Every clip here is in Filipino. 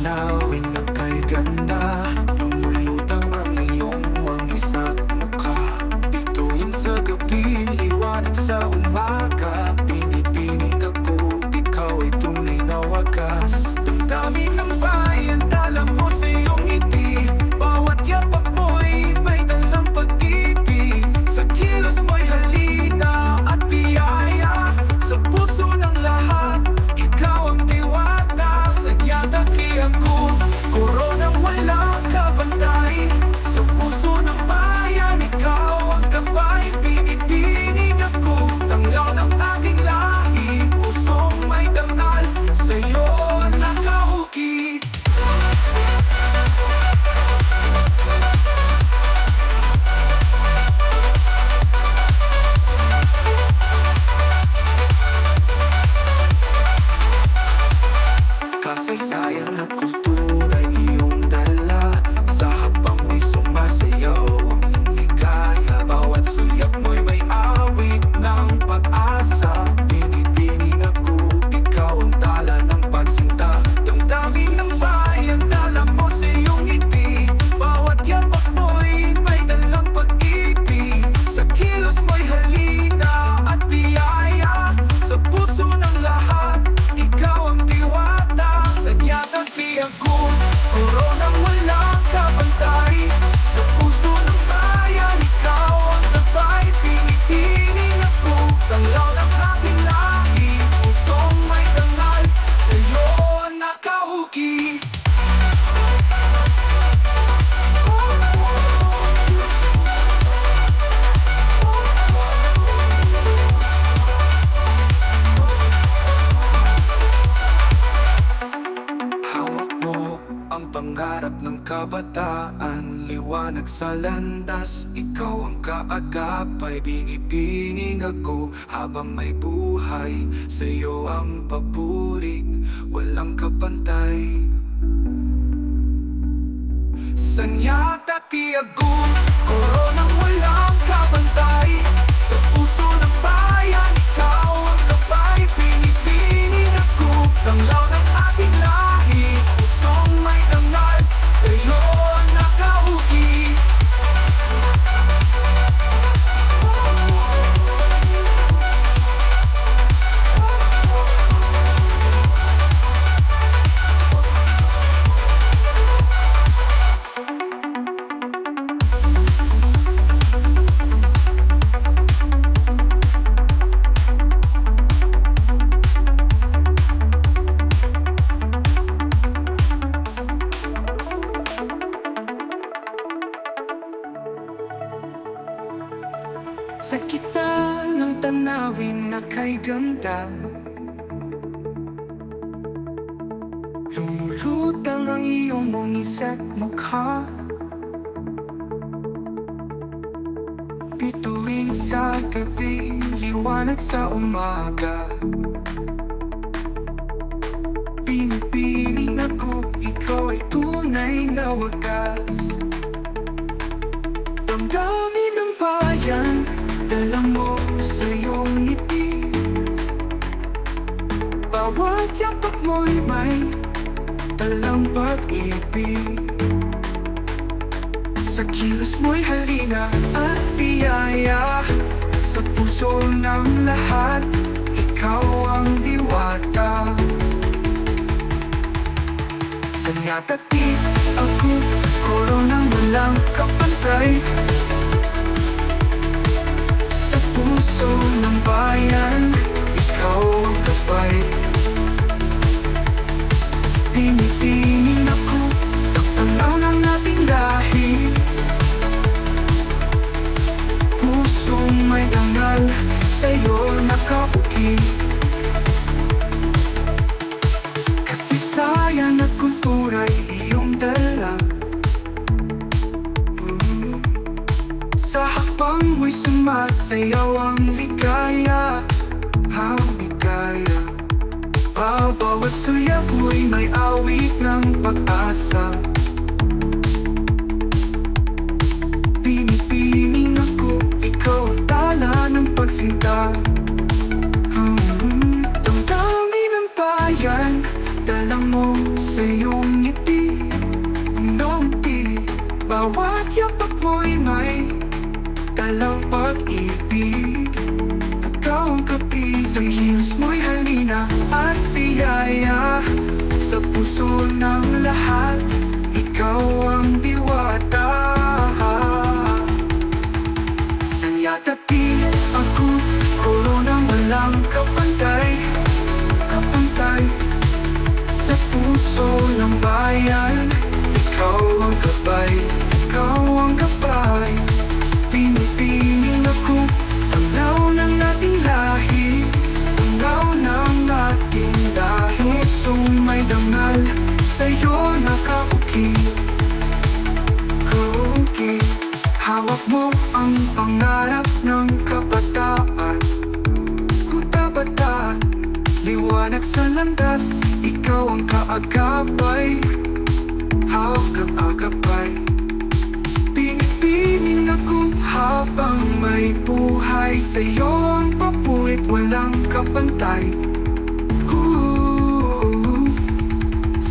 tanawin na kay ganda. Lumulutang ang iyong wangisa't mukha. Bituin sa gabi, liwanag sa umaga. Pinipining ako, ikaw ay tunay na wagas. Damdamin ng bayan, dala mo sa iyong ngiti. Bawat yapak mo'y may dalang pag-ibig. Sa kilos mo'y halina at biyaya. Sa puso ng lahat, ikaw ang diwata. Sagyataki ako, koronang walang kabantay. Sa puso ng bayan, ikaw ang gabay. Binibining ako, tanglaw ng ating lahi. Pusong may dangal, sa'yo nakahukit. Kasaysayan at kultura iyong dala. Sa habang mo'y sumasayaw ang ligaya. Bawat sulyap mo'y may awit ng pag-asa. Binibining ako, ikaw ang tala ng pagsinta. Damdamin ng bayan, dala mo sa iyong ngiti. Bawat yapak mo'y may dalang pag-ibig. Sa kilos mo'y halina at biyaya. Sa puso ng lahat, ikaw ang diwata. Sagyataki ako, koronang walang kabantay. Sa puso ng bayan, ikaw ang gabay. Pinipining ako, tanglaw ng aking lahi. Pusong may dangal, sa'yo nakahukit. Hawak mo ang pangarap ng kabataan. Liwanag sa landas, ikaw ang kaagapay. Binibining ako habang may buhay. Sa'yo ang pabulig, walang kapantay. Sanyataki ako, koronang walang kabantay. Sa puso ng bayan, ikaw ang gabay. Binibining ako, tanglaw ng ating lahi. Pusong may dangal, sa'yo nakahukit. Sa kita ng tanawin na kay ganda, lumulutang ang iyong bungisa't mukha. Bituin sa gabi, liwanag sa umaga. Pinipiling ako, ikaw ay tunay na wagas. Damdamin ng bayan, dala mo sa iyong ngiti. Bawat yapak mo'y may dalang pag-ibig. Sa kilos mo'y halina at biyaya. Sa puso ng lahat, ikaw ang diwata. Sanyataki ako, koronang walang kapantay. Sa puso ng bayan, ikaw ang gabay. Pinipining ako, tanglaw ng ating lahi. Pusong may dangal, sa'yo nakahukit. Kasaysayan at kultura'y iyong dala. Sa hakbang mo'y sumasayaw ang ligaya. Ang ligaya. Bawat sulyap mo'y may awit ng pag-asa. Pinipining ako, ikaw ang tala ng pagsinta. Damdamin ng bayan, dala mo mo sa iyong ngiti, ngiti. Bawat yapak mo'y may dalang pag-ibig. Ikaw ang kapi sa hilos mo'y halina at biyaya. Sa puso ng lahat, ikaw ang diwata. Sanyatati ako, koronang walang kapantay, kapantay. Sa puso ng bayan, ikaw ang gabay, ikaw ang gabay. Pinipiling ako, tanglaw ng ating lahi, tanglaw ng ating lahi. Sumay dangal, sa'yo nakauki, kauki. Hawak mo ang pangarap ng kabataan, kutabata, liwanag sa landas. Ikaw ang kaagapay, hawak ang agapay. Pinipiling ako habang may buhay, sa'yo ang papurit, walang kapantay.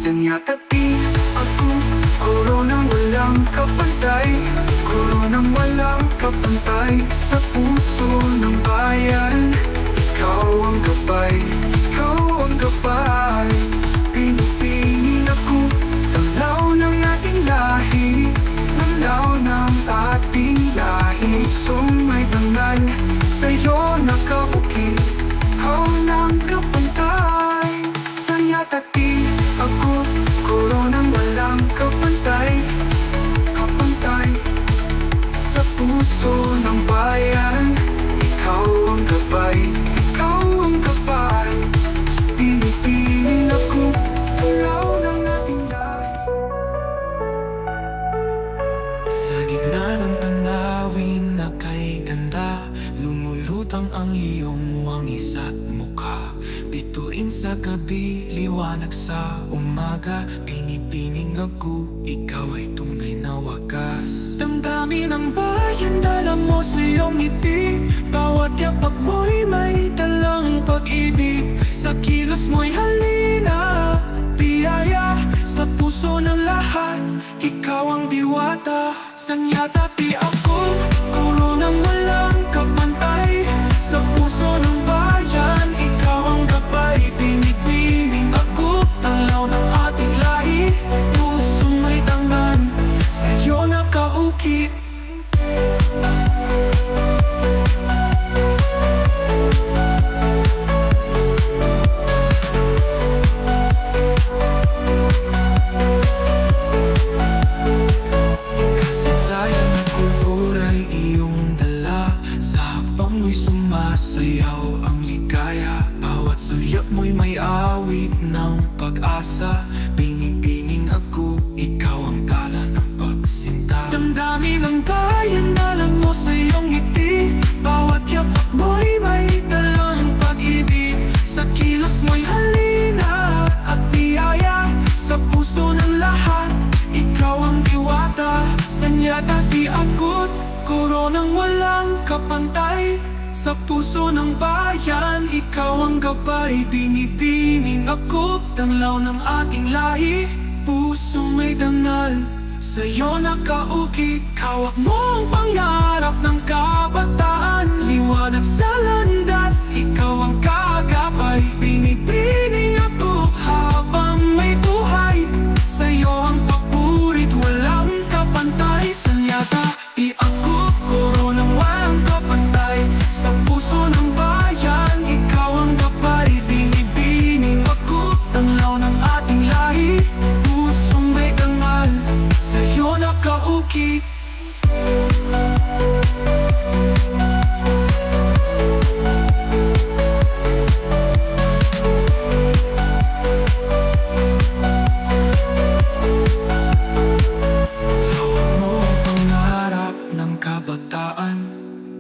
Sanyatati ako, koronang walang kapantay, koronang walang kapantay. Sa puso ng bayan, ikaw ang gabay, ikaw ang gabay. Pinipiling ako, tanglaw ng ating lahi, tanglaw ng ating lahi. Sumay dangal, sa'yo nakauki, ikaw ng kapantay. Sanyatati ako, koronang walang kapantay, kapantay. Sa puso ng bayan, ikaw ang gabay, ikaw ang gabay. Pinipiling ako, tanglaw ng ating lahi. Sa gitna ng tanawin na kay ganda, lumulutang ang iyong wangis at mukha. Bituin sa gabi, liwanag sa umaga. Pinipiling ako, ikaw ay tunay na wagas. Damdamin ng bayan, dala mo sa iyong ngiti. Bawat yapak mo'y may dalang pag-ibig. Sa kilos mo'y halina, biyaya. Sa puso ng lahat, ikaw ang diwata. Sanyatati ako, koronang walang kapantay. Sa puso ng bayan, ikaw ang gabay. Pinipiling ako, tanglaw ng ating lahi. Puso may tangan, sa'yo nakauki. Kasaysayan at kultura'y iyong dala. Sa habang mo'y sumasayaw ang ligaya. Bawat sulyap mo'y may awit ng pag-asa. Pinipiling ako, ikaw ang tala ng pagsinta. Damdamin ang bayan, dala mo sa iyong ngiti. Bawat yapak mo'y may dalang pag-ibig. Sa kilos mo'y halina at biyaya. Sa puso ng lahat, ikaw ang diwata. Sanyatati ako't koronang walang kapantay. Sa puso ng bayan, ikaw ang gabay. Binibining ako, tanglaw ng ating lahi. Puso may dangal, sa'yo nakauki. Hawak mo ang pangarap ng kabataan, liwanag sa landas. Ikaw ang kaagapay. Binibining ako habang may buhay, sa'yo ang papurit, walang kapantay. Sanyatati ako, koronang walang kapantay. Sa puso ng bayan, ikaw ang gabay. Binibining ako, tanglaw ng ating lahi. Pusong may dangal, sa'yo nakauki.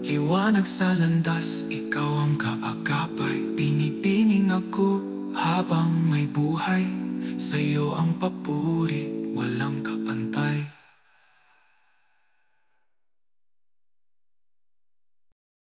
Liwanag sa landas, ikaw ang kaagapay. Pinipiling ako habang may buhay, sa'yo ang papuri.